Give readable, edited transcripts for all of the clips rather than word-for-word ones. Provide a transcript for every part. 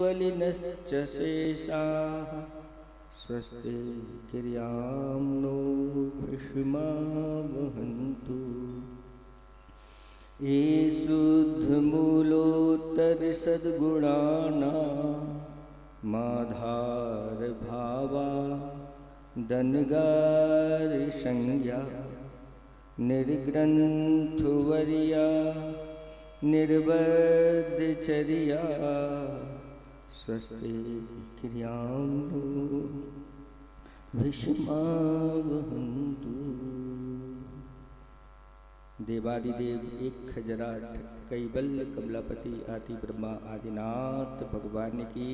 वलिनश्च शेषाः स्वस्ति किर्यां नो विषमा वहन्तु। ये शुद्धमूलोत्तरसद्गुणानां माधार भावा दनगारिसंज्ञा निर्ग्रन्थुवर्या निर्बद्धचर्या स्वस्ति क्रियां नो विषमा वहन्तु। देवादिदेव एक खजराट कैबल्य कमलापति आदि ब्रह्मा आदिनाथ भगवान की।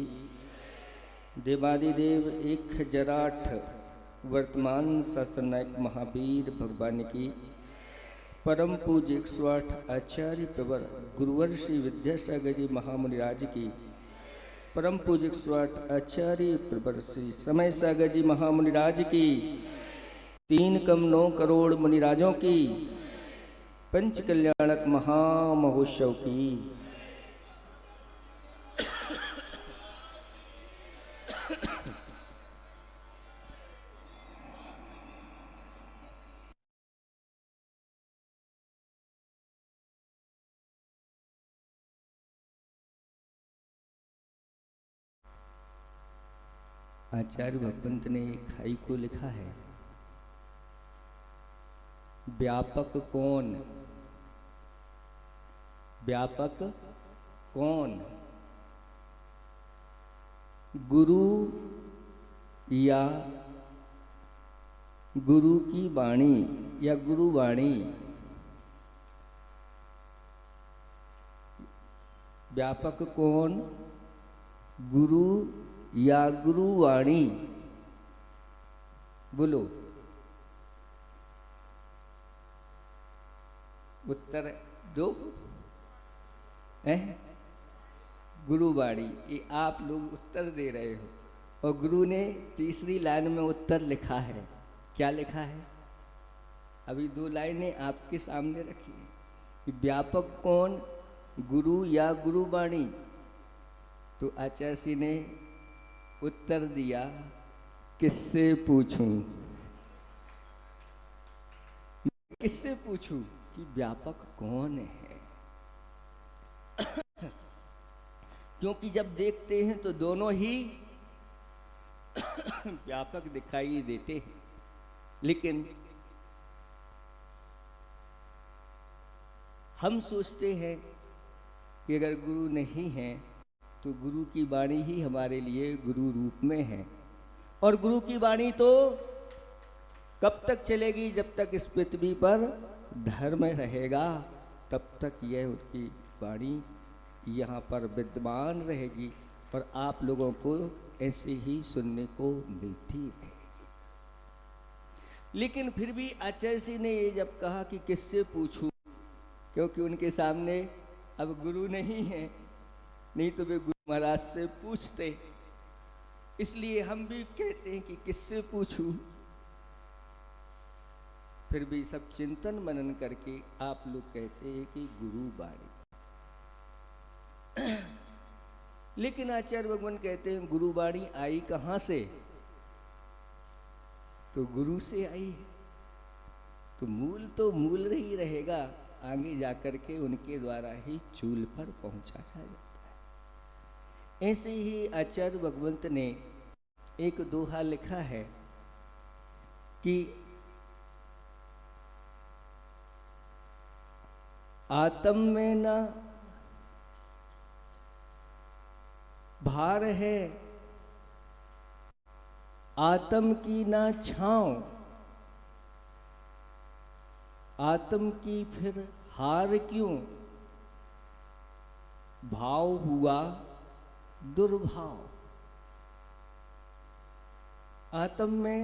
देवादिदेव एक खजराट वर्तमान शासनायक महावीर भगवान की। परम पूज्य 108 आचार्य प्रवर गुरुवर श्री विद्यासागर जी महामुनिराज की। परम पूज्य 108 आचार्य प्रवर श्री समय सागर जी महामुनिराज की। 3 कम 9 करोड़ मुनिराजों की पंच कल्याणक महामहोत्सव की। आचार्य भगवंत ने एक खाई को लिखा है, व्यापक कौन, व्यापक कौन, गुरु या गुरु की वाणी या गुरुवाणी। व्यापक कौन, गुरु या गुरुवाणी। बोलो उत्तर दो है। गुरुवाणी, ये आप लोग उत्तर दे रहे हो और गुरु ने तीसरी लाइन में उत्तर लिखा है। क्या लिखा है? अभी 2 लाइनें आपके सामने रखी है। व्यापक कौन, गुरु या गुरुवाणी। तो आचार्य जी ने उत्तर दिया, किससे पूछूं, किससे पूछूं कि व्यापक कौन है। क्योंकि जब देखते हैं तो दोनों ही व्यापक दिखाई देते हैं, लेकिन हम सोचते हैं कि अगर गुरु नहीं है तो गुरु की वाणी ही हमारे लिए गुरु रूप में है। और गुरु की वाणी तो कब तक चलेगी? जब तक इस पृथ्वी पर धर्म रहेगा, तब तक यह उनकी वाणी यहाँ पर विद्यमान रहेगी और आप लोगों को ऐसे ही सुनने को मिलती रहेगी। लेकिन फिर भी आचार्य जी ने ये जब कहा कि किससे पूछूं, क्योंकि उनके सामने अब गुरु नहीं है, नहीं तो वे गुरु महाराज से पूछते। इसलिए हम भी कहते हैं कि किससे पूछूं। फिर भी सब चिंतन मनन करके आप लोग कहते हैं कि गुरु वाणी। लेकिन आचार्य भगवान कहते हैं गुरु वाणी आई कहां से? तो गुरु से आई है। तो मूल ही रहेगा, आगे जाकर के उनके द्वारा ही चूल पर पहुंचाया जाता है। ऐसे ही आचार्य भगवंत ने एक दोहा लिखा है कि आत्म में न भार है, आत्म की ना छांव, आत्म की फिर हार क्यों, भाव हुआ दुर्भाव। आत्म में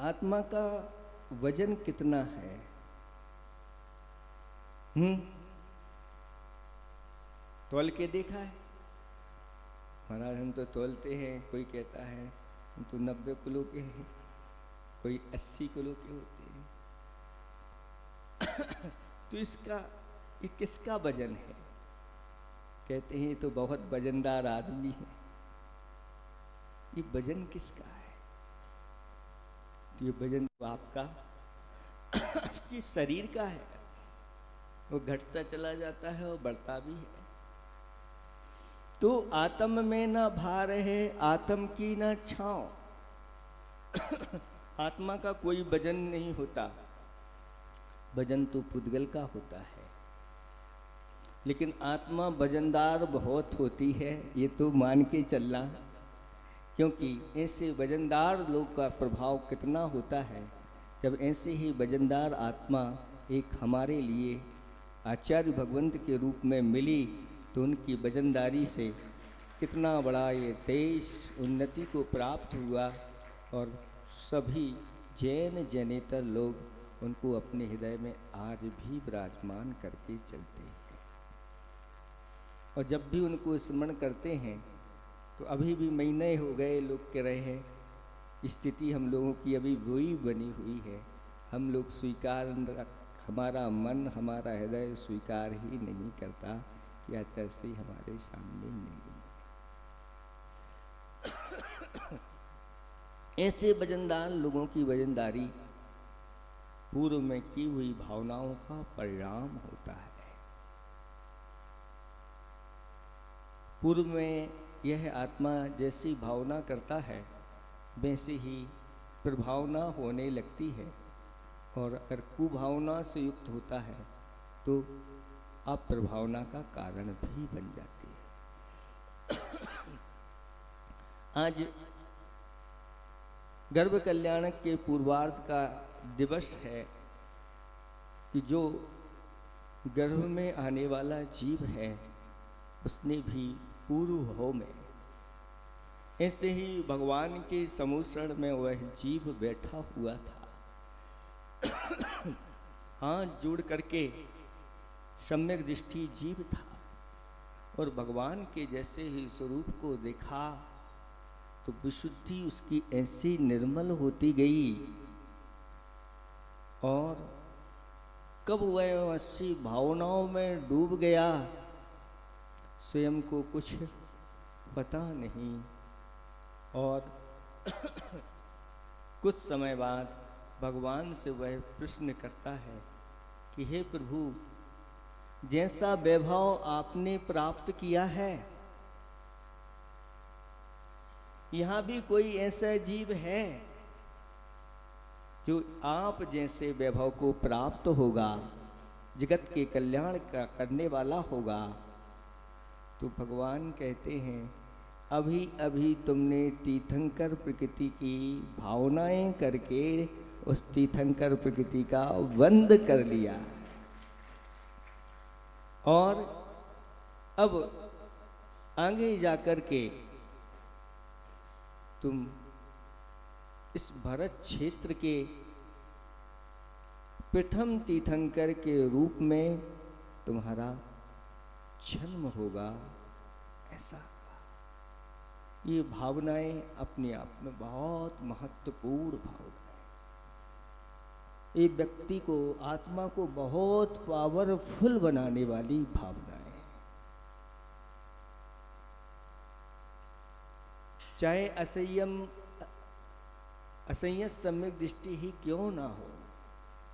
आत्मा का वजन कितना है? तोल के देखा है? महाराज हम तो तोलते हैं, कोई कहता है हम तो 90 किलो के हैं, कोई 80 किलो के होते हैं। तो इसका ये किसका वजन है? कहते हैं ये तो बहुत वजनदार आदमी है। ये वजन किसका है? तो ये वजन तो आपका आपके शरीर का है। वो घटता चला जाता है और बढ़ता भी है। तो आत्म में न भार है, आत्म की न छांव। आत्मा का कोई वजन नहीं होता, वजन तो पुद्गल का होता है। लेकिन आत्मा वजनदार बहुत होती है, ये तो मान के चलना। क्योंकि ऐसे वजनदार लोग का प्रभाव कितना होता है। जब ऐसे ही वजनदार आत्मा एक हमारे लिए आचार्य भगवंत के रूप में मिली, तो उनकी वजनदारी से कितना बड़ा ये देश उन्नति को प्राप्त हुआ। और सभी जैन जैनेतर लोग उनको अपने हृदय में आज भी विराजमान करके चलते हैं। और जब भी उनको स्मरण करते हैं तो अभी भी महीने हो गए लोग कह रहे हैं स्थिति हम लोगों की अभी वही बनी हुई है। हम लोग स्वीकार, हमारा मन हमारा हृदय स्वीकार ही नहीं करता कि आचार्य से हमारे सामने नहीं। ऐसे वजनदार लोगों की वजनदारी पूर्व में की हुई भावनाओं का परिणाम होता है। पूर्व में यह आत्मा जैसी भावना करता है वैसे ही प्रभावना होने लगती है। और अगर कुभावना से युक्त होता है तो अप्रभावना का कारण भी बन जाती है। आज गर्भ कल्याण के पूर्वार्ध का दिवस है कि जो गर्भ में आने वाला जीव है उसने भी पूर्व भाव में, ऐसे ही भगवान के समूषण में वह जीव बैठा हुआ था। हाथ जोड़ करके सम्यक दृष्टि जीव था और भगवान के जैसे ही स्वरूप को देखा तो विशुद्धि उसकी ऐसी निर्मल होती गई। और कब वह ऐसी भावनाओं में डूब गया स्वयं को कुछ पता नहीं। और कुछ समय बाद भगवान से वह प्रश्न करता है कि हे प्रभु, जैसा वैभव आपने प्राप्त किया है, यहाँ भी कोई ऐसा जीव है जो आप जैसे वैभव को प्राप्त होगा, जगत के कल्याण का करने वाला होगा। तो भगवान कहते हैं अभी अभी तुमने तीर्थंकर प्रकृति की भावनाएं करके उस तीर्थंकर प्रकृति का वंद कर लिया। और अब आगे जाकर के तुम इस भरत क्षेत्र के प्रथम तीर्थंकर के रूप में तुम्हारा जन्म होगा। ऐसा ये भावनाएं अपने आप में बहुत महत्वपूर्ण भावनाएं, ये व्यक्ति को, आत्मा को बहुत पावरफुल बनाने वाली भावनाएं। चाहे असंयत सम्यक दृष्टि ही क्यों ना हो,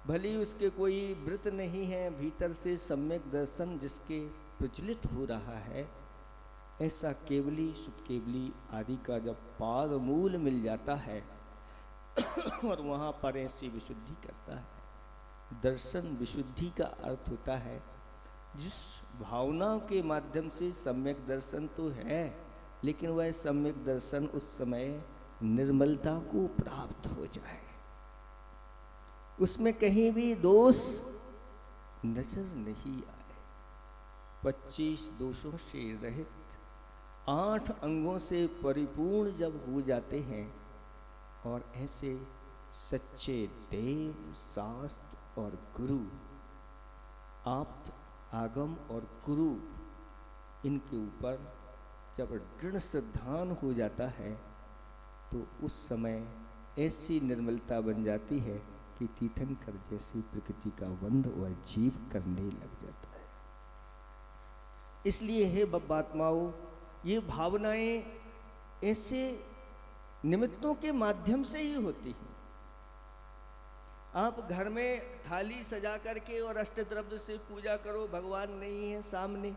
भली उसके कोई व्रत नहीं है, भीतर से सम्यक दर्शन जिसके प्रचलित हो रहा है, ऐसा केवली सुकेवली आदि का जब पाद मूल मिल जाता है और वहाँ पर ऐसी विशुद्धि करता है। दर्शन विशुद्धि का अर्थ होता है जिस भावना के माध्यम से सम्यक दर्शन तो है, लेकिन वह सम्यक दर्शन उस समय निर्मलता को प्राप्त हो जाए, उसमें कहीं भी दोष नजर नहीं आए। 25 दोषों से रहित 8 अंगों से परिपूर्ण जब हो जाते हैं और ऐसे सच्चे देव, शास्त्र और गुरु, आप्त, आगम और गुरु, इनके ऊपर जब दृढ़ श्रद्धान हो जाता है तो उस समय ऐसी निर्मलता बन जाती है कि तीर्थंकर जैसी प्रकृति का वंद वह जीव करने लग जाता है। इसलिए हे बब्बात्माओं, ये भावनाएं ऐसे निमित्तों के माध्यम से ही होती हैं। आप घर में थाली सजा करके और अष्टद्रव्य से पूजा करो, भगवान नहीं है सामने,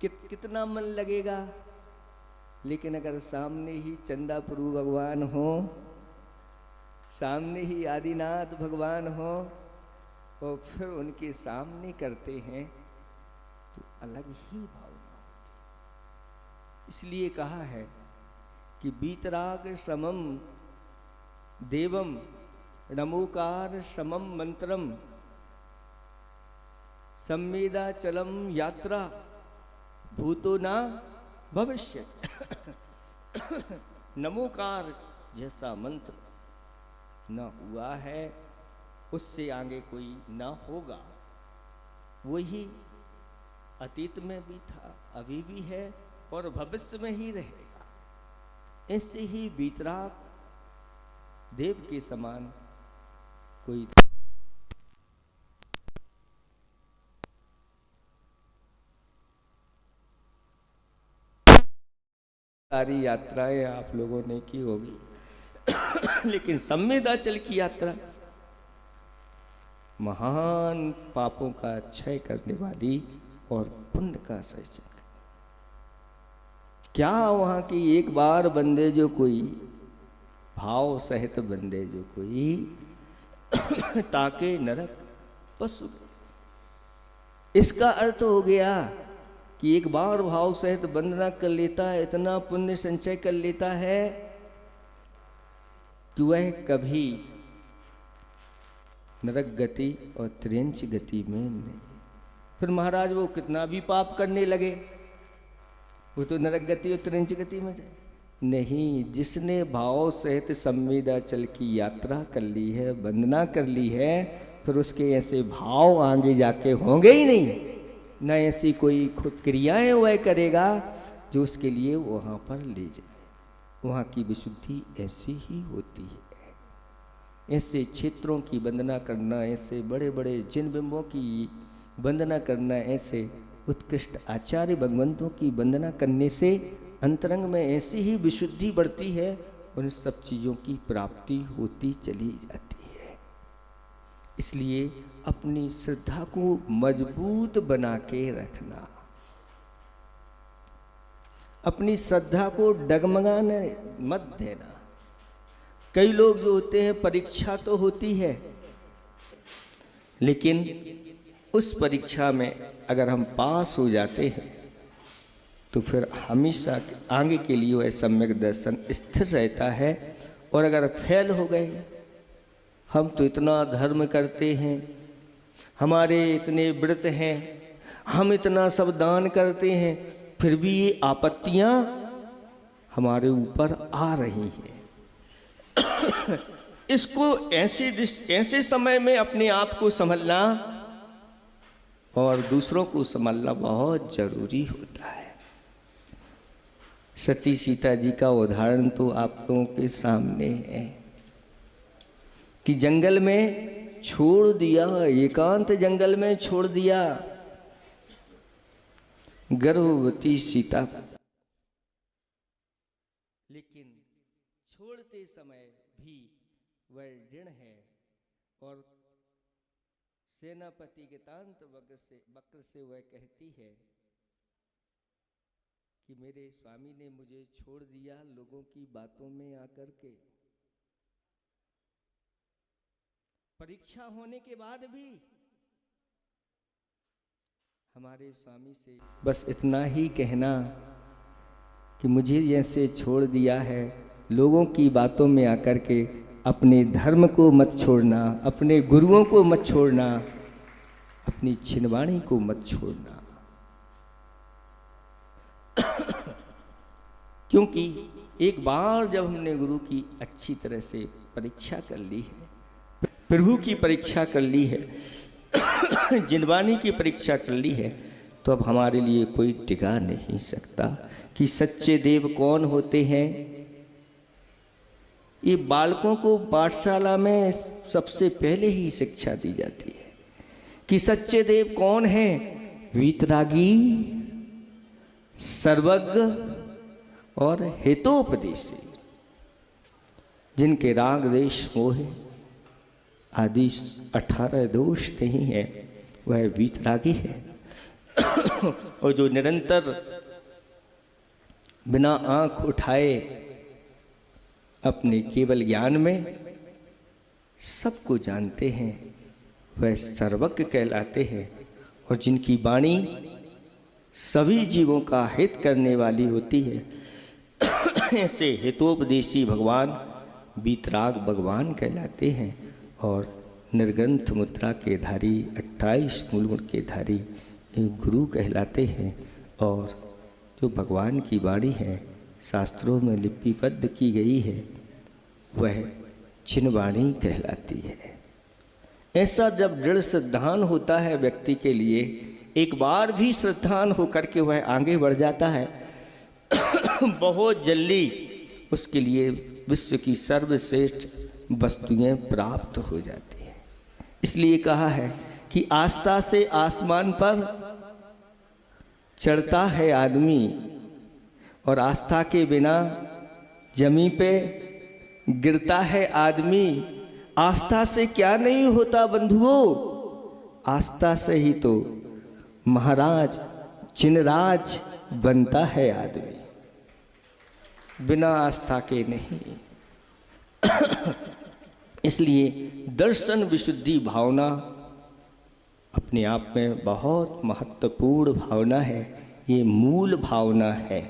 कितना मन लगेगा। लेकिन अगर सामने ही चंदा प्रभु भगवान हो, सामने ही आदिनाथ भगवान हो और फिर उनके सामने करते हैं तो अलग ही भावना होती। इसलिए कहा है कि बीतराग समम देवम नमोकार समम मंत्रम संवेदाचलम यात्रा भूतो ना भविष्य। नमोकार जैसा मंत्र न हुआ है, उससे आगे कोई न होगा। वही अतीत में भी था, अभी भी है और भविष्य में ही रहेगा। ऐसे ही बीतराग देव के समान कोई सारी यात्राएं आप लोगों ने की होगी लेकिन संवेदाचल की यात्रा महान पापों का क्षय करने वाली और पुण्य का सृजन। क्या वहां की एक बार बंदे जो कोई भाव सहित बंदे जो कोई ताके नरक पशु। इसका अर्थ हो गया कि एक बार भाव सहित वंदना कर लेता है, इतना पुण्य संचय कर लेता है कि वह कभी नरक गति और त्रियंच गति में नहीं। फिर महाराज वो कितना भी पाप करने लगे वो तो नरक गति और त्रियंच गति में जाए नहीं। जिसने भाव सहित संवेदाचल की यात्रा कर ली है, वंदना कर ली है, फिर उसके ऐसे भाव आगे जाके होंगे ही नहीं। न ऐसी कोई खुद क्रियाएं वह करेगा जो उसके लिए वहाँ पर ले जाए। वहाँ की विशुद्धि ऐसी ही होती है। ऐसे क्षेत्रों की वंदना करना, ऐसे बड़े बड़े जिन बिंबों की वंदना करना, ऐसे उत्कृष्ट आचार्य भगवंतों की वंदना करने से अंतरंग में ऐसी ही विशुद्धि बढ़ती है, उन सब चीज़ों की प्राप्ति होती चली जाती है। इसलिए अपनी श्रद्धा को मजबूत बना के रखना, अपनी श्रद्धा को डगमगाने मत देना। कई लोग जो होते हैं, परीक्षा तो होती है, लेकिन उस परीक्षा में अगर हम पास हो जाते हैं तो फिर हमेशा आगे के लिए वह सम्यक दर्शन स्थिर रहता है। और अगर फेल हो गए, हम तो इतना धर्म करते हैं, हमारे इतने व्रत हैं, हम इतना सब दान करते हैं, फिर भी ये आपत्तियां हमारे ऊपर आ रही हैं। इसको ऐसे समय में अपने आप को संभलना और दूसरों को संभालना बहुत जरूरी होता है। सती सीता जी का उदाहरण तो आप लोगों के सामने है कि जंगल में छोड़ दिया, एकांत जंगल में छोड़ दिया गर्भवती सीता को, लेकिन छोड़ते समय भी वह ऋण है। और सेनापति के तांत वक्र से वह कहती है कि मेरे स्वामी ने मुझे छोड़ दिया लोगों की बातों में आकर के। परीक्षा होने के बाद भी हमारे स्वामी से बस इतना ही कहना कि मुझे जैसे छोड़ दिया है, लोगों की बातों में आकर के अपने धर्म को मत छोड़ना, अपने गुरुओं को मत छोड़ना, अपनी छिनवाणी को मत छोड़ना। क्योंकि एक बार जब हमने गुरु की अच्छी तरह से परीक्षा कर ली है, प्रभु की परीक्षा कर ली है, जिनवाणी की परीक्षा कर ली है, तो अब हमारे लिए कोई टिका नहीं सकता कि सच्चे देव कौन होते हैं। ये बालकों को पाठशाला में सबसे पहले ही शिक्षा दी जाती है कि सच्चे देव कौन हैं? वीतरागी, सर्वज्ञ और हितोपदेशी, जिनके राग देश मोह आदि 18 दोष नहीं है, वह वीतरागी है। और जो निरंतर बिना आंख उठाए अपने केवल ज्ञान में सबको जानते हैं, वह सर्वज्ञ कहलाते हैं। और जिनकी वाणी सभी जीवों का हित करने वाली होती है, ऐसे हितोपदेशी भगवान वीतराग भगवान कहलाते हैं। और निर्ग्रंथ मुद्रा के धारी, 28 मूल गुण के धारी गुरु कहलाते हैं। और जो भगवान की वाणी है, शास्त्रों में लिपिबद्ध की गई है, वह चिन्हवाणी कहलाती है। ऐसा जब दृढ़ श्रद्धान होता है व्यक्ति के लिए, एक बार भी श्रद्धान होकर के वह आगे बढ़ जाता है, बहुत जल्दी उसके लिए विश्व की सर्वश्रेष्ठ वस्तुएं प्राप्त हो जाती हैं। इसलिए कहा है कि आस्था से आसमान पर चढ़ता है आदमी, और आस्था के बिना जमीन पे गिरता है आदमी। आस्था से क्या नहीं होता बंधुओं, आस्था से ही तो महाराज चिन्हराज बनता है आदमी, बिना आस्था के नहीं। इसलिए दर्शन विशुद्धि भावना अपने आप में बहुत महत्वपूर्ण भावना है, ये मूल भावना है।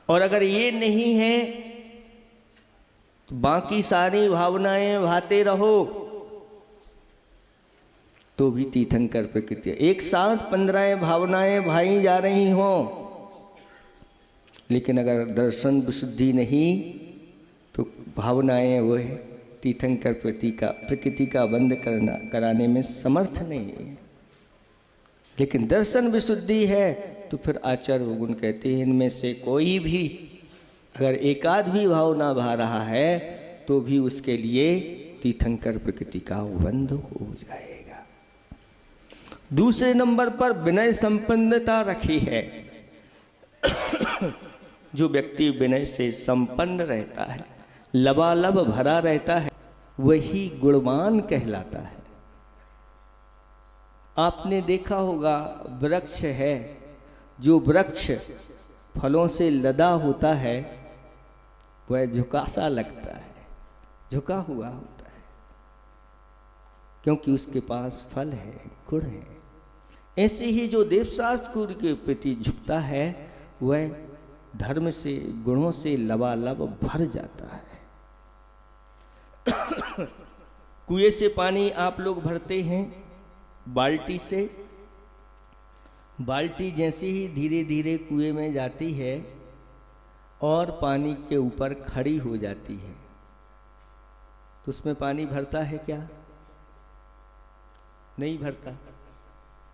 और अगर ये नहीं है तो बाकी सारी भावनाएं भाते रहो तो भी तीर्थंकर प्रकृति। एक साथ 15 भावनाएं भाई जा रही हों, लेकिन अगर दर्शन विशुद्धि नहीं तो भावनाएं वो है तीर्थंकर प्रकृति का बंद कराने में समर्थ नहीं है। लेकिन दर्शन विशुद्धि है तो फिर आचार्य गुण कहते हैं इनमें से कोई भी अगर एकाध भी भाव ना भा रहा है तो भी उसके लिए तीर्थंकर प्रकृति का बंध हो जाएगा। दूसरे नंबर पर विनय संपन्नता रखी है। जो व्यक्ति विनय से संपन्न रहता है, लबालब भरा रहता है, वही गुणवान कहलाता है। आपने देखा होगा वृक्ष है, जो वृक्ष फलों से लदा होता है वह झुका सा लगता है, झुका हुआ होता है, क्योंकि उसके पास फल है, गुण है। ऐसे ही जो देवशास्त्र गुरु के प्रति झुकता है वह धर्म से, गुणों से लबालब भर जाता है। कुएं से पानी आप लोग भरते हैं बाल्टी से, बाल्टी जैसे ही धीरे धीरे कुएं में जाती है और पानी के ऊपर खड़ी हो जाती है तो उसमें पानी भरता है क्या? नहीं भरता।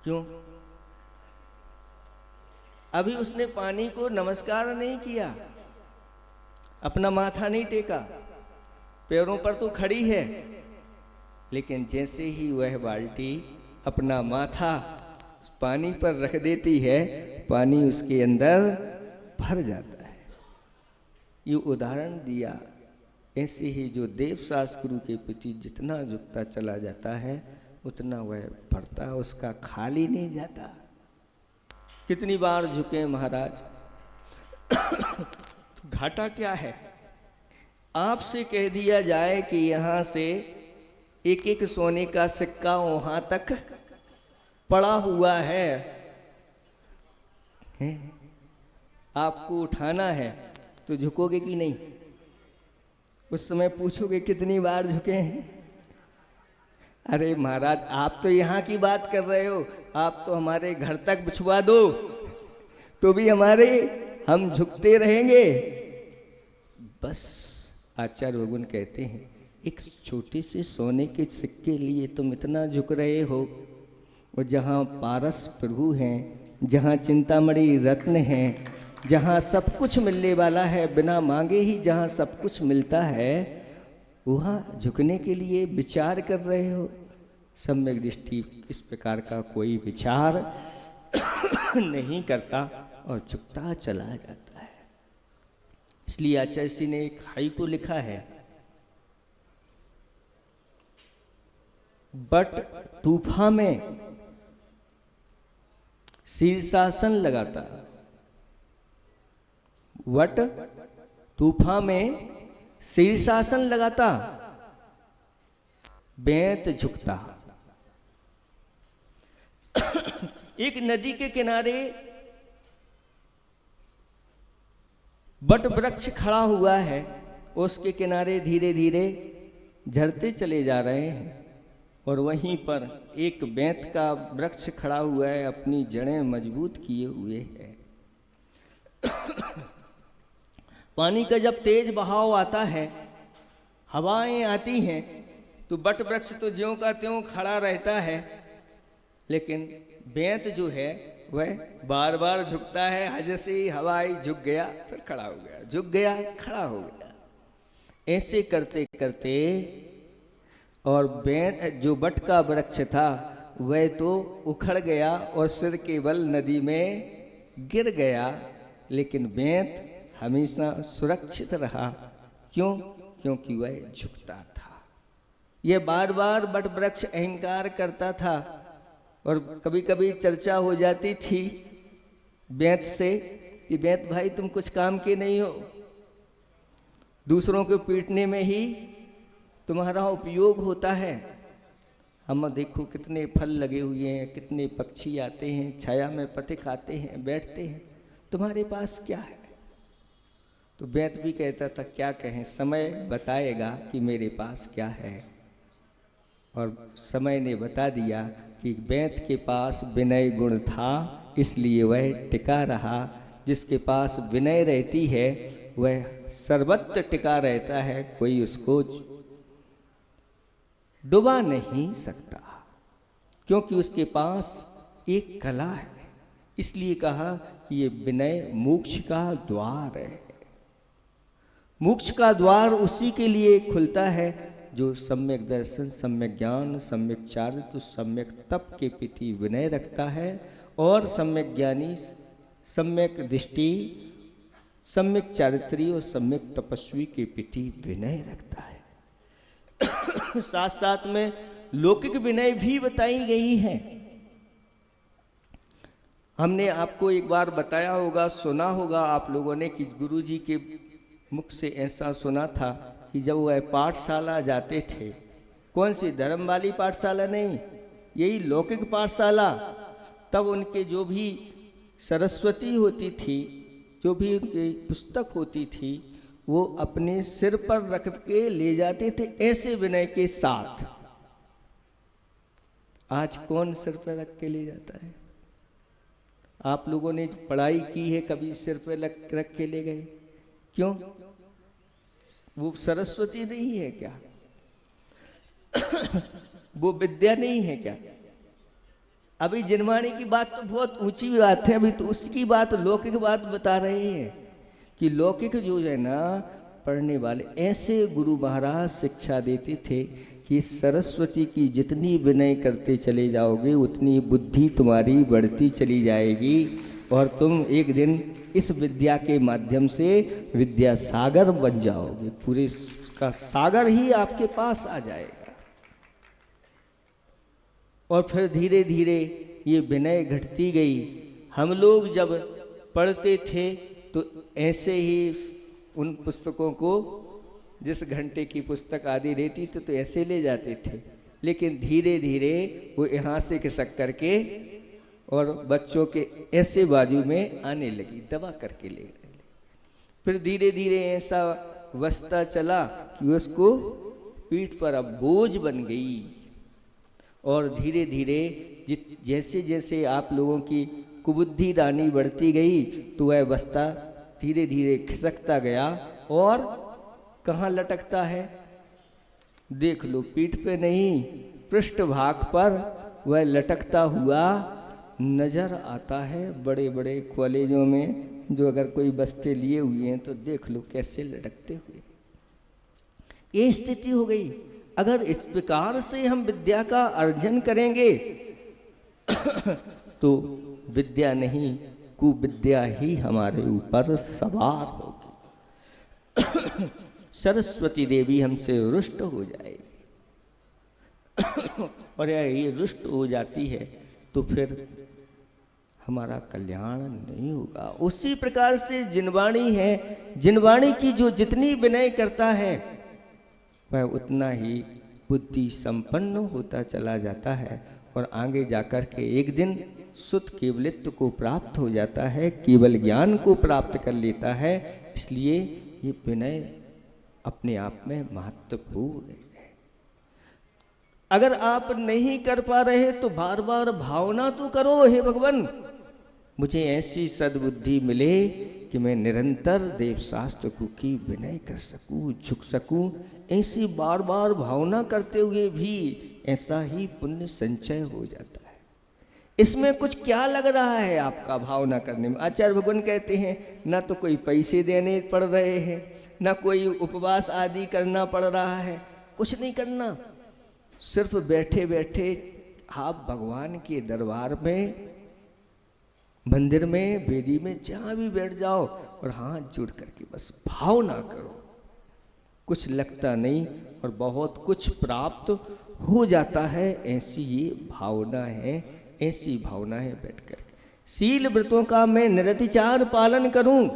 क्यों? अभी उसने पानी को नमस्कार नहीं किया, अपना माथा नहीं टेका, पैरों पर तो खड़ी है, लेकिन जैसे ही वह बाल्टी अपना माथा पानी पर रख देती है, पानी उसके अंदर भर जाता है। ये उदाहरण दिया। ऐसे ही जो देवशास्त्र गुरु के प्रति जितना झुकता चला जाता है उतना वह भरता, उसका खाली नहीं जाता। कितनी बार झुके महाराज। घाटा क्या है? आपसे कह दिया जाए कि यहाँ से एक एक सोने का सिक्का वहां तक पड़ा हुआ है, आपको उठाना है तो झुकोगे कि नहीं? उस समय पूछोगे कितनी बार झुके हैं? अरे महाराज आप तो यहाँ की बात कर रहे हो, आप तो हमारे घर तक भिजवा दो तो भी हम झुकते रहेंगे। बस आचार्य भगवान कहते हैं एक छोटे से सोने के सिक्के लिए तुम इतना झुक रहे हो, और जहाँ पारस प्रभु हैं, जहाँ चिंतामणि रत्न हैं, जहाँ सब कुछ मिलने वाला है, बिना मांगे ही जहाँ सब कुछ मिलता है, वहाँ झुकने के लिए विचार कर रहे हो। सम्यक दृष्टि इस प्रकार का कोई विचार नहीं करता और झुकता चला जाता है। इसलिए आचार्य जी ने एक हाइकू लिखा है, बट तूफा में शीर्षासन लगाता, वट तूफा में शीर्षासन लगाता, बेंत झुकता। एक नदी के किनारे बट वृक्ष खड़ा हुआ है, उसके किनारे धीरे धीरे झरते चले जा रहे हैं और वहीं पर एक बेंत का वृक्ष खड़ा हुआ है, अपनी जड़ें मजबूत किए हुए है। पानी का जब तेज बहाव आता है, हवाएं आती हैं, तो बट वृक्ष तो ज्यों का त्यों खड़ा रहता है, लेकिन बेंत जो है वह बार बार झुकता है। जैसे ही हवा आई झुक गया, फिर खड़ा हो गया, झुक गया, खड़ा हो गया। ऐसे करते करते और बेंत जो बट का वृक्ष था वह तो उखड़ गया और सिर के बल नदी में गिर गया, लेकिन बेंत हमेशा सुरक्षित रहा। क्यों? क्योंकि वह झुकता था। यह बार बार बट वृक्ष अहंकार करता था और कभी कभी चर्चा हो जाती थी बेंत से कि बेंत भाई तुम कुछ काम के नहीं हो, दूसरों को पीटने में ही तुम्हारा उपयोग होता है। हम देखो कितने फल लगे हुए हैं, कितने पक्षी आते हैं, छाया में पथिक आते हैं, बैठते हैं, तुम्हारे पास क्या है? तो बेंत भी कहता था क्या कहें, समय बताएगा कि मेरे पास क्या है। और समय ने बता दिया कि बेंत के पास विनय गुण था, इसलिए वह टिका रहा। जिसके पास विनय रहती है वह सर्वत्र टिका रहता है, कोई उसको डुबा नहीं सकता, क्योंकि उसके पास एक कला है। इसलिए कहा कि ये विनय मोक्ष का द्वार है। मोक्ष का द्वार उसी के लिए खुलता है जो सम्यक दर्शन, सम्यक ज्ञान, सम्यक चारित्र, सम्यक तप के प्रति विनय रखता है और सम्यक ज्ञानी, सम्यक दृष्टि, सम्यक चारित्री और सम्यक तपस्वी के प्रति विनय रखता है। साथ साथ में लौकिक विनय भी बताई गई है। हमने आपको एक बार बताया होगा, सुना होगा आप लोगों ने कि गुरु जी के मुख से ऐसा सुना था कि जब वह पाठशाला जाते थे, कौन सी धर्म वाली पाठशाला नहीं, यही लौकिक पाठशाला, तब उनके जो भी सरस्वती होती थी, जो भी उनकी पुस्तक होती थी, वो अपने सिर पर रख के ले जाते थे ऐसे विनय के साथ। आज कौन सिर पर रख के ले जाता है? आप लोगों ने पढ़ाई की है, कभी सिर पर रख के ले गए? क्यों? वो सरस्वती नहीं है क्या? वो विद्या नहीं है क्या? अभी जिनवाणी की बात तो बहुत ऊंची बात है, अभी तो उसकी बात, लौकिक बात बता रहे हैं कि लौकिक जो है ना पढ़ने वाले, ऐसे गुरु महाराज शिक्षा देते थे कि सरस्वती की जितनी विनय करते चले जाओगे उतनी बुद्धि तुम्हारी बढ़ती चली जाएगी और तुम एक दिन इस विद्या के माध्यम से विद्या सागर बन जाओगे, पूरे का सागर ही आपके पास आ जाएगा। और फिर धीरे धीरे ये विनय घटती गई। हम लोग जब पढ़ते थे तो ऐसे ही उन पुस्तकों को, जिस घंटे की पुस्तक आदि रहती थी तो ऐसे ले जाते थे, लेकिन धीरे धीरे वो यहाँ से खिसक करके और बच्चों के ऐसे बाजू में आने लगी, दबा करके ले गए। फिर धीरे धीरे ऐसा बसता चला कि उसको पीठ पर अब बोझ बन गई और धीरे धीरे जैसे जैसे आप लोगों की कुबुद्धि रानी बढ़ती गई तो वह बस्ता धीरे धीरे खिसकता गया और कहाँ लटकता है? देख लो, पीठ पे नहीं, पृष्ठ भाग पर वह लटकता हुआ नजर आता है। बड़े बड़े कॉलेजों में जो अगर कोई बस्ते लिए हुए हैं तो देख लो कैसे लटकते हुए। ये स्थिति हो गई। अगर इस प्रकार से हम विद्या का अर्जन करेंगे तो विद्या नहीं, कुविद्या ही हमारे ऊपर सवार होगी। सरस्वती देवी हमसे रुष्ट हो जाएगी और ये रुष्ट हो जाती है तो फिर हमारा कल्याण नहीं होगा। उसी प्रकार से जिनवाणी है, जिनवाणी की जो जितनी विनय करता है वह उतना ही बुद्धि संपन्न होता चला जाता है और आगे जाकर के एक दिन शुद्ध केवलित्व को प्राप्त हो जाता है, केवल ज्ञान को प्राप्त कर लेता है। इसलिए ये विनय अपने आप में महत्वपूर्ण है। अगर आप नहीं कर पा रहे तो बार बार भावना तो करो, हे भगवान मुझे ऐसी सद्बुद्धि मिले कि मैं निरंतर देव शास्त्र की विनय कर सकूं, झुक सकूं। ऐसी बार बार भावना करते हुए भी ऐसा ही पुण्य संचय हो जाता है। इसमें कुछ क्या लग रहा है आपका भावना करने में? आचार्य भगवान कहते हैं ना तो कोई पैसे देने पड़ रहे हैं, ना कोई उपवास आदि करना पड़ रहा है, कुछ नहीं करना। सिर्फ बैठे बैठे आप भगवान के दरबार में, मंदिर में, वेदी में, जहाँ भी बैठ जाओ और हाथ जोड़ करके बस भावना करो। कुछ लगता नहीं और बहुत कुछ प्राप्त हो जाता है। ऐसी ये भावना है, ऐसी भावना है बैठ कर। शील व्रतों का मैं निरतिचार पालन करूं,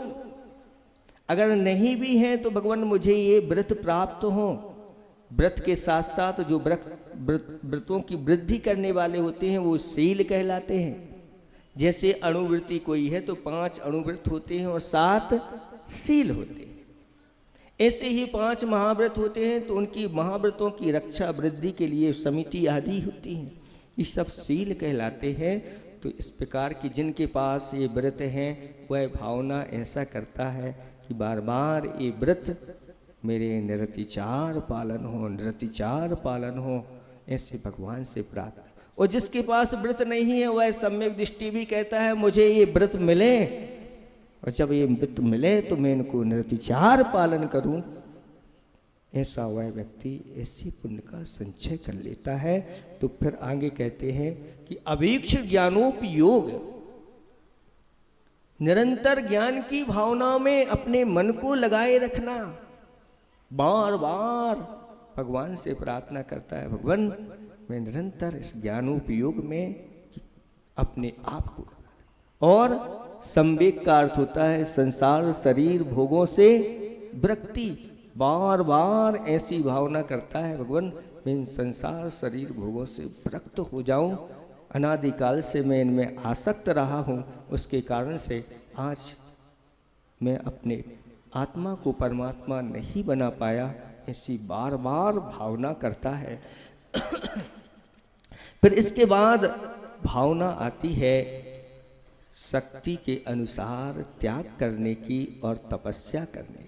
अगर नहीं भी है तो भगवान मुझे ये व्रत प्राप्त हो। व्रत के साथ साथ जो व्रतों की वृद्धि करने वाले होते हैं वो शील कहलाते हैं। जैसे अणुवृत्ति कोई है तो 5 अणुव्रत होते हैं और 7 शील होते हैं। ऐसे ही 5 महाव्रत होते हैं तो उनकी महाव्रतों की रक्षा वृद्धि के लिए समिति आदि होती हैं, ये सब शील कहलाते हैं। तो इस प्रकार की जिनके पास ये व्रत हैं वह भावना ऐसा करता है कि बार बार ये व्रत मेरे निरतिचार पालन हो, निरतिचार पालन हो, ऐसे भगवान से प्रार्थना। और जिसके पास व्रत नहीं है वह सम्यक दृष्टि भी कहता है मुझे ये व्रत मिले, और जब ये व्रत मिले तो मैं इनको निरतिचार पालन करूं। ऐसा वह व्यक्ति ऐसी पुण्य का संचय कर लेता है। तो फिर आगे कहते हैं कि अभीक्ष ज्ञानोपयोग, निरंतर ज्ञान की भावना में अपने मन को लगाए रखना। बार बार भगवान से प्रार्थना करता है, भगवान मैं निरंतर इस ज्ञानोपयोग में अपने आप को। और संवेग का अर्थ होता है संसार शरीर भोगों से विरक्ति। बार बार ऐसी भावना करता है, भगवान मैं इन संसार शरीर भोगों से विरक्त हो जाऊं। अनादिकाल से मैं इनमें आसक्त रहा हूं, उसके कारण से आज मैं अपने आत्मा को परमात्मा नहीं बना पाया। ऐसी बार बार भावना करता है। फिर इसके बाद भावना आती है शक्ति के अनुसार त्याग करने की और तपस्या करने की।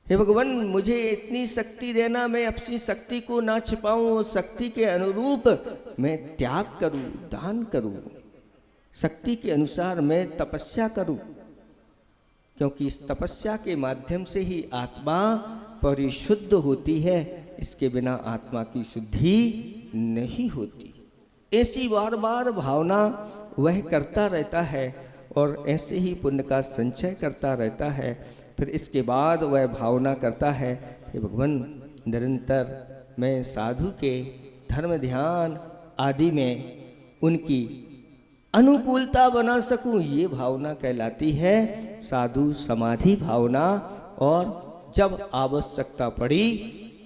हे भगवान मुझे इतनी शक्ति देना, मैं अपनी शक्ति को ना छिपाऊं और शक्ति के अनुरूप मैं त्याग करूं, दान करूं, शक्ति के अनुसार मैं तपस्या करूं। क्योंकि इस तपस्या के माध्यम से ही आत्मा परिशुद्ध होती है, इसके बिना आत्मा की शुद्धि नहीं होती। ऐसी बार बार भावना वह करता रहता है और ऐसे ही पुण्य का संचय करता रहता है। फिर इसके बाद वह भावना करता है कि भगवान निरंतर मैं साधु के धर्म ध्यान आदि में उनकी अनुकूलता बना सकूं, ये भावना कहलाती है साधु समाधि भावना। और जब आवश्यकता पड़ी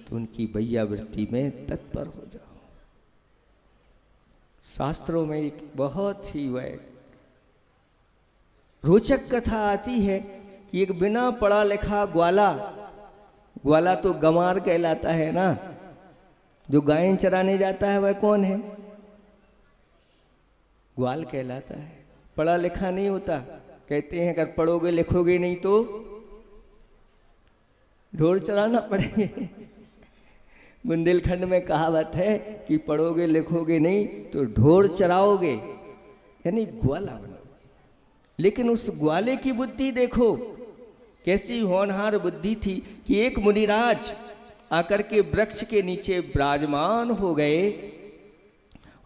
तो उनकी वैयावृत्ति में तत्पर हो जाओ। शास्त्रों में एक बहुत ही वह रोचक कथा आती है कि एक बिना पढ़ा लिखा ग्वाला, ग्वाला तो गंवार कहलाता है ना, जो गायें चराने जाता है वह कौन है? ग्वाल कहलाता है। पढ़ा लिखा नहीं होता। कहते हैं अगर पढ़ोगे लिखोगे नहीं तो ढोर चराना पड़ेगा। बुंदेलखंड में कहावत है कि पढ़ोगे लिखोगे नहीं तो ढोर चराओगे, यानी ग्वाला बनो। लेकिन उस ग्वाले की बुद्धि देखो कैसी होनहार बुद्धि थी कि एक मुनिराज आकर के वृक्ष के नीचे विराजमान हो गए।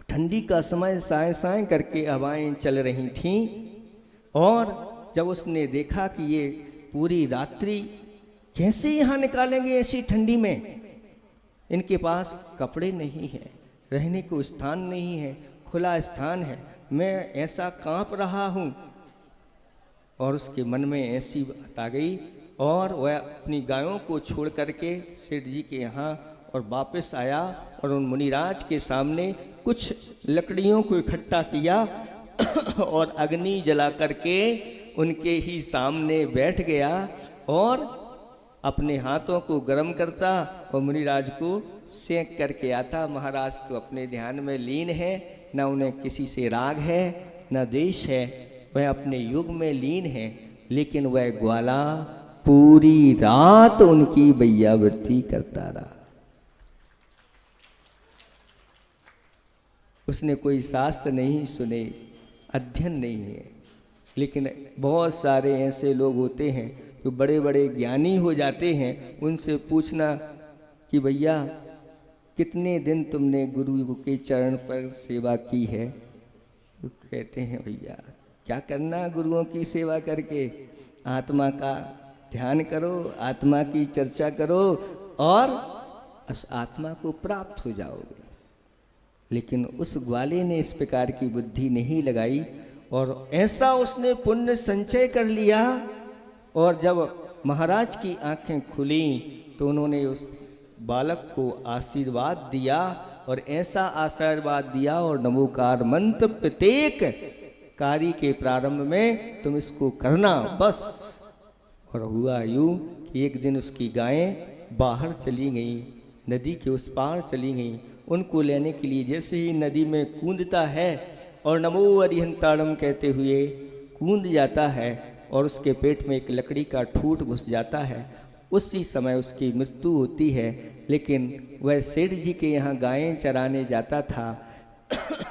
ठंडी का समय साए साए करके हवाएं चल रही थीं और जब उसने देखा कि ये पूरी रात्रि कैसे यहाँ निकालेंगे ऐसी ठंडी में, इनके पास कपड़े नहीं हैं, रहने को स्थान नहीं है, खुला स्थान है, मैं ऐसा कांप रहा हूँ। और उसके मन में ऐसी बात आ गई और वह अपनी गायों को छोड़ करके सेठ जी के यहाँ और वापस आया और उन मुनिराज के सामने कुछ लकड़ियों को इकट्ठा किया और अग्नि जला करके उनके ही सामने बैठ गया और अपने हाथों को गर्म करता और मुनिराज को सेंक करके आता। महाराज तो अपने ध्यान में लीन है, न उन्हें किसी से राग है न द्वेष है, वह अपने युग में लीन है। लेकिन वह ग्वाला पूरी रात उनकी बैयावृत्ति करता रहा। उसने कोई शास्त्र नहीं सुने, अध्ययन नहीं है। लेकिन बहुत सारे ऐसे लोग होते हैं जो बड़े बड़े ज्ञानी हो जाते हैं, उनसे पूछना कि भैया कितने दिन तुमने गुरु के चरण पर सेवा की है, तो कहते हैं भैया क्या करना गुरुओं की सेवा करके, आत्मा का ध्यान करो, आत्मा की चर्चा करो और उस आत्मा को प्राप्त हो जाओगे। लेकिन उस ग्वाले ने इस प्रकार की बुद्धि नहीं लगाई और ऐसा उसने पुण्य संचय कर लिया। और जब महाराज की आंखें खुली तो उन्होंने उस बालक को आशीर्वाद दिया और ऐसा आशीर्वाद दिया और नमोकार मंत्र प्रत्येक कार्य के प्रारंभ में तुम इसको करना बस। और हुआ यूं कि एक दिन उसकी गायें बाहर चली गईं, नदी के उस पार चली गईं। उनको लेने के लिए जैसे ही नदी में कूदता है और नमो अरिहंताणम कहते हुए कूद जाता है और उसके पेट में एक लकड़ी का ठूठ घुस जाता है, उसी समय उसकी मृत्यु होती है। लेकिन वह सेठ जी के यहाँ गायें चराने जाता था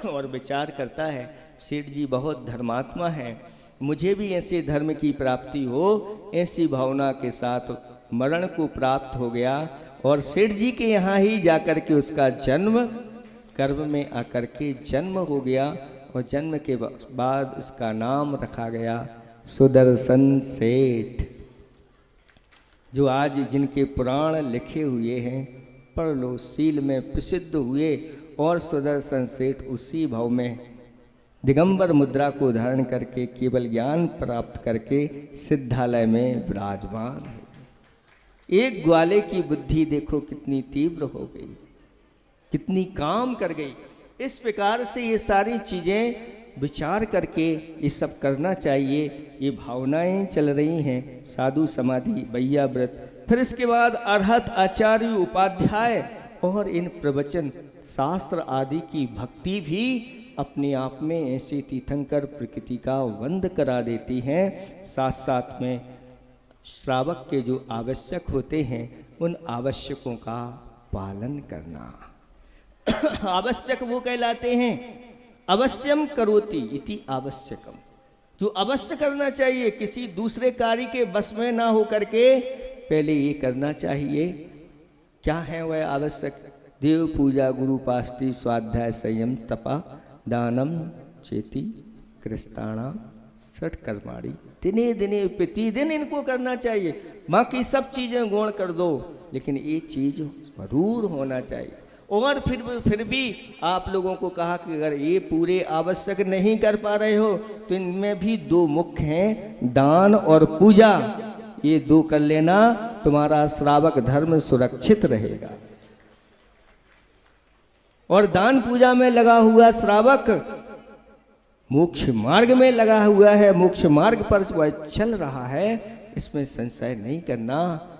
और विचार करता है सेठ जी बहुत धर्मात्मा हैं, मुझे भी ऐसे धर्म की प्राप्ति हो। ऐसी भावना के साथ मरण को प्राप्त हो गया और सेठ जी के यहाँ ही जाकर के उसका जन्म, गर्भ में आकर के जन्म हो गया और जन्म के बाद उसका नाम रखा गया सुदर्शन सेठ। जो आज जिनके पुराण लिखे हुए हैं, पढ़ लो, सील में प्रसिद्ध हुए और सुदर्शन सेठ उसी भाव में दिगंबर मुद्रा को धारण करके केवल ज्ञान प्राप्त करके सिद्धालय में विराजमान है। एक ग्वाले की बुद्धि देखो कितनी तीव्र हो गई, कितनी काम कर गई। इस प्रकार से ये सारी चीज़ें विचार करके ये सब करना चाहिए। ये भावनाएं चल रही हैं, साधु समाधि, बैया व्रत, फिर इसके बाद अरहत, आचार्य, उपाध्याय और इन प्रवचन शास्त्र आदि की भक्ति भी अपने आप में ऐसे तीर्थंकर प्रकृति का वंद करा देती हैं। साथ साथ में श्रावक के जो आवश्यक होते हैं उन आवश्यकों का पालन करना आवश्यक वो कहलाते हैं अवश्यम करोति इति आवश्यकम। जो अवश्य करना चाहिए, किसी दूसरे कार्य के बस में ना हो करके पहले ये करना चाहिए। क्या है वह आवश्यक? देव पूजा, गुरु पास्ति, स्वाध्याय, संयम, तपा, दानम, चेति, कृष्णाणा, षट कर्माणी, दिने दिने प्रतिदिन इनको करना चाहिए। बाकी सब चीज़ें गौण कर दो, लेकिन ये चीज़ जरूर होना चाहिए। और फिर भी आप लोगों को कहा कि अगर ये पूरे आवश्यक नहीं कर पा रहे हो तो इनमें भी दो मुख्य हैं, दान और पूजा। ये दो कर लेना, तुम्हारा श्रावक धर्म सुरक्षित रहेगा। और दान पूजा में लगा हुआ श्रावक मोक्ष मार्ग में लगा हुआ है, मोक्ष मार्ग पर वह चल रहा है, इसमें संशय नहीं करना।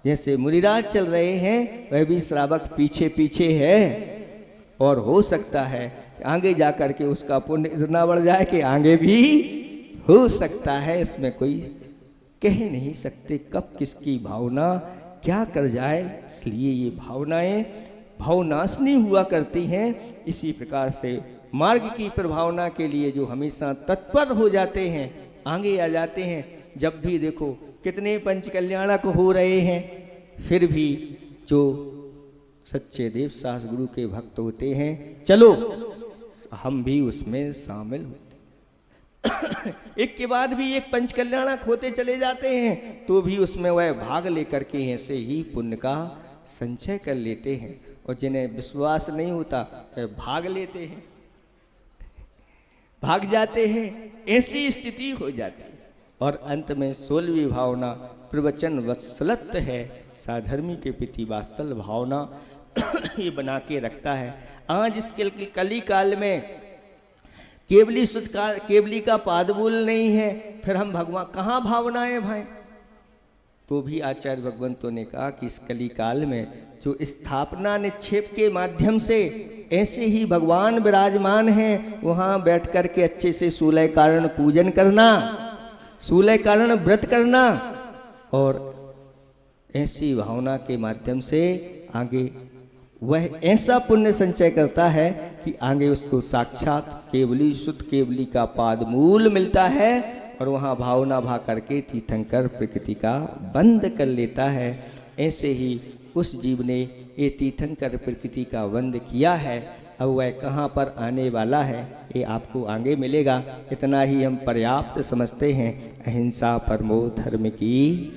जैसे मुनिराज चल रहे हैं, वह भी श्रावक पीछे पीछे है और हो सकता है आगे जाकर के उसका पुण्य इतना बढ़ जाए कि आगे भी हो सकता है। इसमें कोई कह नहीं सकते कब किसकी भावना क्या कर जाए, इसलिए ये भावनाएं भावनाशनी हुआ करती हैं। इसी प्रकार से मार्ग की प्रभावना के लिए जो हमेशा तत्पर हो जाते हैं, आगे आ जाते हैं। जब भी देखो कितने पंच कल्याणक हो रहे हैं, फिर भी जो सच्चे देव सास गुरु के भक्त होते हैं, चलो हम भी उसमें शामिल होते। एक के बाद भी एक पंचकल्याणक होते चले जाते हैं, तो भी उसमें वह भाग लेकर के ऐसे ही पुण्य का संचय कर लेते हैं। और जिन्हें विश्वास नहीं होता वह भाग लेते हैं, भाग जाते हैं, ऐसी स्थिति हो जाती है। और अंत में 16वीं भावना प्रवचन वत्सलत्व है, साधर्मी के प्रति वात्सल भावना ये बना के रखता है। आज इस कली काल में केवली सुध का केवली का पादमूल नहीं है, फिर हम भगवान कहाँ भावनाएं भाई। तो भी आचार्य भगवंतों ने कहा कि इस कली काल में जो स्थापना निक्षेप के माध्यम से ऐसे ही भगवान विराजमान हैं, वहाँ बैठ कर के अच्छे से सूलय कारण पूजन करना, सूलय कारण व्रत करना, और ऐसी भावना के माध्यम से आगे वह ऐसा पुण्य संचय करता है कि आगे उसको साक्षात केवली शुद्ध केवली का पादमूल मिलता है, और वहाँ भावना भा करके तीर्थंकर प्रकृति का बंद कर लेता है। ऐसे ही उस जीव ने ये तीर्थंकर प्रकृति का बंद किया है। अब वह कहाँ पर आने वाला है ये आपको आगे मिलेगा। इतना ही हम पर्याप्त समझते हैं। अहिंसा परमो धर्म की